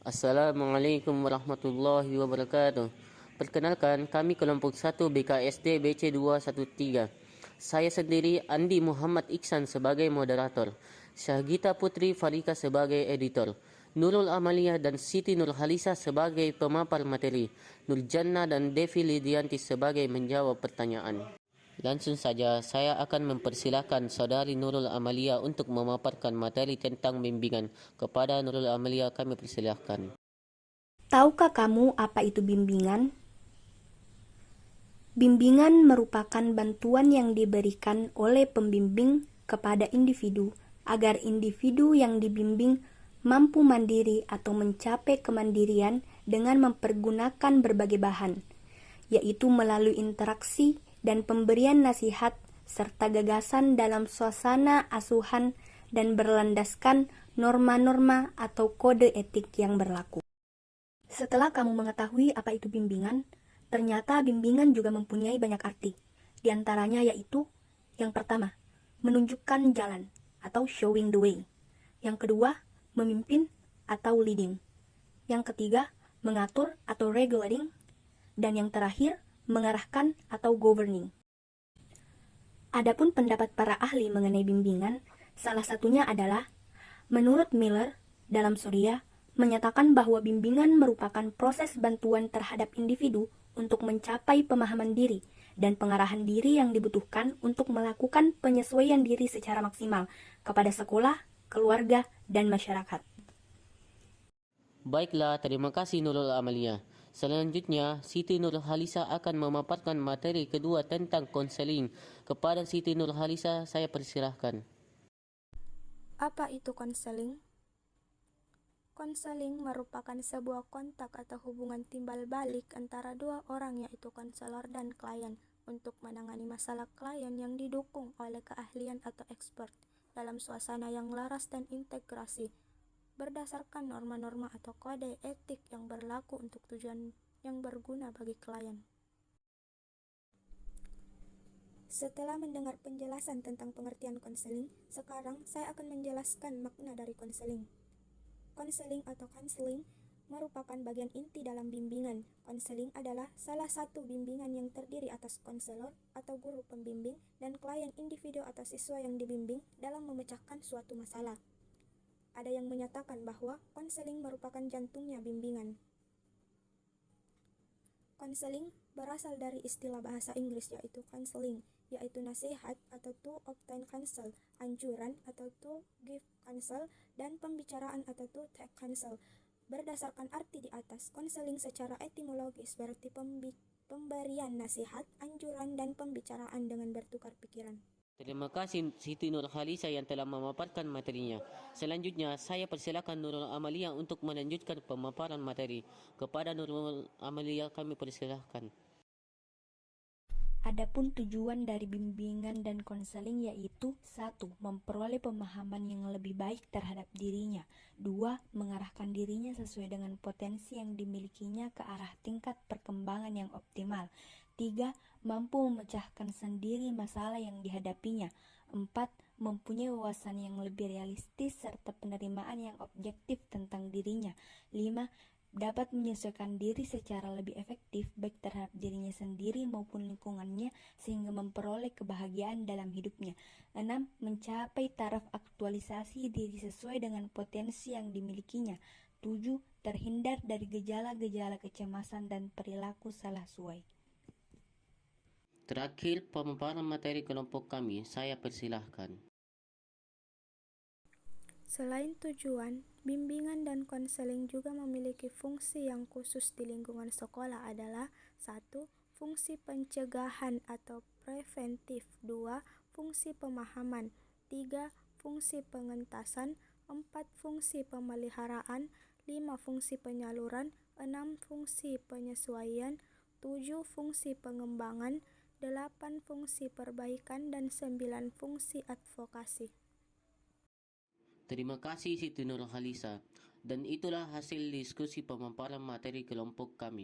Assalamualaikum warahmatullahi wabarakatuh. Perkenalkan, kami kelompok 1 BKSD BC 213. Saya sendiri Andi Muhammad Iksan sebagai moderator, Syahgita Putri Farika sebagai editor, Nurul Amalia dan Siti Nurhalisa sebagai pemapar materi, Nurjanna dan Devi Lidianti sebagai menjawab pertanyaan. Langsung saja, saya akan mempersilahkan Saudari Nurul Amalia untuk memaparkan materi tentang bimbingan. Kepada Nurul Amalia, kami persilahkan. Tahukah kamu apa itu bimbingan? Bimbingan merupakan bantuan yang diberikan oleh pembimbing kepada individu agar individu yang dibimbing mampu mandiri atau mencapai kemandirian dengan mempergunakan berbagai bahan, yaitu melalui interaksi dan pemberian nasihat serta gagasan dalam suasana asuhan dan berlandaskan norma-norma atau kode etik yang berlaku. Setelah kamu mengetahui apa itu bimbingan, ternyata bimbingan juga mempunyai banyak arti. Di antaranya yaitu, yang pertama, menunjukkan jalan atau showing the way. Yang kedua, memimpin atau leading. Yang ketiga, mengatur atau regulating. Dan yang terakhir, mengarahkan atau governing. Adapun pendapat para ahli mengenai bimbingan, salah satunya adalah, menurut Miller dalam Surya, menyatakan bahwa bimbingan merupakan proses bantuan terhadap individu untuk mencapai pemahaman diri dan pengarahan diri yang dibutuhkan untuk melakukan penyesuaian diri secara maksimal kepada sekolah, keluarga, dan masyarakat. Baiklah, terima kasih Nurul Amalia. Selanjutnya, Siti Nurhalisa akan memaparkan materi kedua tentang konseling. Kepada Siti Nurhalisa, saya persilahkan. Apa itu konseling? Konseling merupakan sebuah kontak atau hubungan timbal balik antara dua orang, yaitu konselor dan klien, untuk menangani masalah klien yang didukung oleh keahlian atau expert dalam suasana yang laras dan integrasi, berdasarkan norma-norma atau kode etik yang berlaku untuk tujuan yang berguna bagi klien. Setelah mendengar penjelasan tentang pengertian konseling, sekarang saya akan menjelaskan makna dari konseling. Konseling atau counseling merupakan bagian inti dalam bimbingan. Konseling adalah salah satu bimbingan yang terdiri atas konselor atau guru pembimbing dan klien individu atau siswa yang dibimbing dalam memecahkan suatu masalah. Ada yang menyatakan bahwa konseling merupakan jantungnya bimbingan. Konseling berasal dari istilah bahasa Inggris yaitu counseling, yaitu nasihat atau to obtain counsel, anjuran atau to give counsel, dan pembicaraan atau to take counsel. Berdasarkan arti di atas, konseling secara etimologis berarti pemberian nasihat, anjuran, dan pembicaraan dengan bertukar pikiran. Terima kasih Siti Nurhalisa yang telah memaparkan materinya. Selanjutnya, saya persilakan Nurul Amalia untuk melanjutkan pemaparan materi. Kepada Nurul Amalia, kami persilahkan. Adapun tujuan dari bimbingan dan konseling yaitu 1. Memperoleh pemahaman yang lebih baik terhadap dirinya. 2. Mengarahkan dirinya sesuai dengan potensi yang dimilikinya ke arah tingkat perkembangan yang optimal. 3. Mampu memecahkan sendiri masalah yang dihadapinya. 4. Mempunyai wawasan yang lebih realistis serta penerimaan yang objektif tentang dirinya. 5. Dapat menyesuaikan diri secara lebih efektif baik terhadap dirinya sendiri maupun lingkungannya sehingga memperoleh kebahagiaan dalam hidupnya. 6. Mencapai taraf aktualisasi diri sesuai dengan potensi yang dimilikinya. 7. Terhindar dari gejala-gejala kecemasan dan perilaku salah suai. Terakhir, pemaparan materi kelompok kami, saya persilahkan. Selain tujuan, bimbingan dan konseling juga memiliki fungsi yang khusus di lingkungan sekolah adalah 1. Fungsi pencegahan atau preventif. 2. Fungsi pemahaman. 3. Fungsi pengentasan. 4. Fungsi pemeliharaan. 5. Fungsi penyaluran. 6. Fungsi penyesuaian. 7. Fungsi pengembangan. 8. Fungsi perbaikan. Dan 9. Fungsi advokasi. Terima kasih Siti Nurhalisa. Dan itulah hasil diskusi pemaparan materi kelompok kami.